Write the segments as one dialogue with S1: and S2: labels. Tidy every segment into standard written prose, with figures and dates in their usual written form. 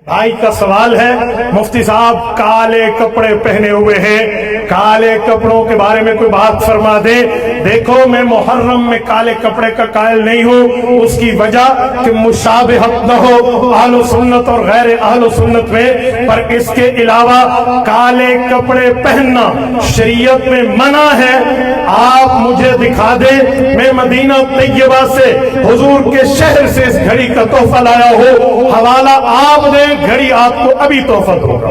S1: بھائی کا سوال ہے، مفتی صاحب کالے کپڑے پہنے ہوئے ہیں، کالے کپڑوں کے بارے میں کوئی بات فرما دے۔ دیکھو میں محرم میں کالے کپڑے کا قائل نہیں ہوں، اس کی وجہ کہ مشابہت نہ ہو اہل سنت اور غیر اہل سنت میں، پر اس کے علاوہ کالے کپڑے پہننا شریعت میں منع ہے۔ آپ مجھے دکھا دیں، میں مدینہ طیبہ سے حضور کے شہر سے اس گھڑی کا تحفہ لایا ہوں، حوالہ آپ دیں، گھڑی آپ کو ابھی تحفہ ہوگا۔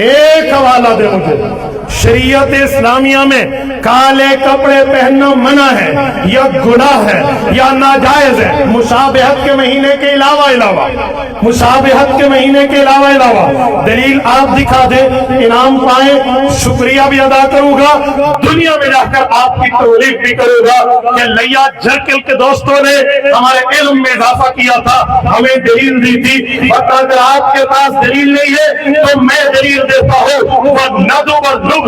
S1: ایک حوالہ دے مجھے۔ شریعت اسلامیہ میں کالے کپڑے پہننا منع ہے یا گناہ ہے یا ناجائز ہے، مشابہت کے مہینے کے علاوہ مشابہت کے مہینے کے علاوہ دلیل آپ دکھا دیں، انعام پائیں، شکریہ بھی ادا کروں گا، دنیا میں جا کر آپ کی تعریف بھی کروں گا کہ لیا جرکل کے دوستوں نے ہمارے علم میں اضافہ کیا تھا، ہمیں دلیل دی تھی، اور اگر آپ کے پاس دلیل نہیں ہے تو میں دلیل دیتا ہوں۔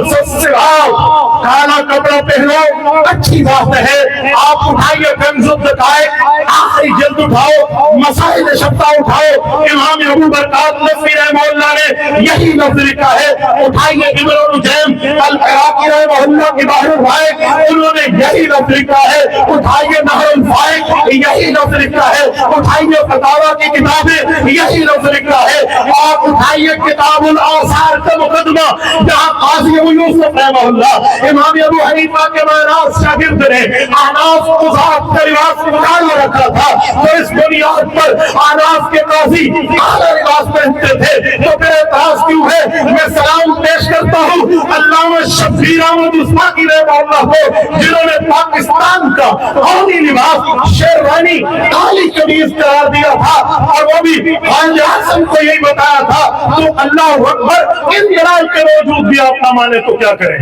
S1: کالا کپڑا پہنو اچھی بات ہے، آپ اٹھائیے کنز الدقائق آخری جلد اٹھاؤ، مسائل شفا اٹھاؤ، امام ابو برکات نصفی رحمہ اللہ نے یہی لفظ لکھا ہے، اٹھائیے ابن نجیم العراقی رحمہ اللہ کی بحر الفائق، انہوں نے یہی لفظ لکھا ہے، اٹھائیے نہر الفائق یہی لفظ لکھا ہے، اٹھائیے فتاوی کی کتابیں یہی لفظ لکھا ہے، آپ اٹھائیے کتاب الاثار کا مقدمہ جہاں قاضی ابو یوسف رحمہ اللہ امام ابو حنیفہ کے معناس شاگرد نے احناف قضات کا لباس نکال رکھا تھا، تو اس بنیاد پر احناف کے قاضی اعلیٰ لباس پہنتے تھے، تو پھر اعتراض کیوں ہے؟ میں سلام پیش کرتا ہوں علامہ شبیر احمد عثمانی رحمہ اللہ کو، جنہوں نے پاکستان کا قومی لباس شیروانی کالی قمیض قرار دیا تھا، اور وہ بھی خواجہ حسن کو یہی بتایا تھا، تو اللہ اکبر، ان دلائل کے موجود بھی آپ نہ مانے تو کیا کریں؟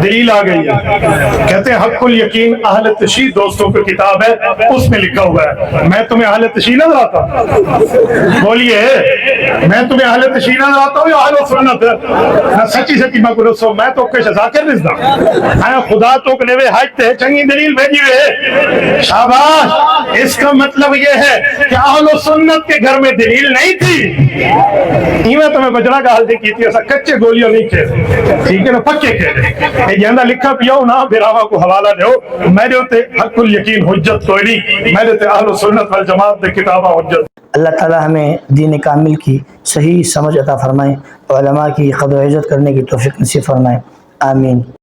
S1: دلیل آ گئی ہے، کہتے ہیں حق الیقین اہل تشیع دوستوں کی کتاب ہے، اس میں لکھا ہوا ہے۔ میں تمہیں اہل تشیع نظر آتا ہوں؟ بولیے، میں تمہیں اہل تشیع نظر آتا ہوں یا اہل سنت؟ سچی سچی میں کو رسو، میں تو کش ذاکر نزدہ میں خدا تو کلے ہوئے حج تے چنگی دلیل بھیجی ہوئے، شاباش۔ اس کا مطلب یہ ہے کہ اہل سنت کے گھر میں دلیل نہیں تھی، میں تمہیں بجرا کا حل کی تھی، ایسا کچے گولیوں نہیں کھیلے، ٹھیک ہے نا، پکے کھیلے، یہ اندہ لکھا پیاؤ نہ پھر آوا کو حوالہ دیو، میرے ہوتے حق الیقین حجت کوئی نہیں، میرے ہوتے اہل سنت والجماعت دے کتابہ حجت۔
S2: اللہ تعالی ہمیں دین کامل کی صحیح سمجھ عطا فرمائیں، علماء کی قدر و عزت کرنے کی توفیق نصیب فرمائیں، آمین۔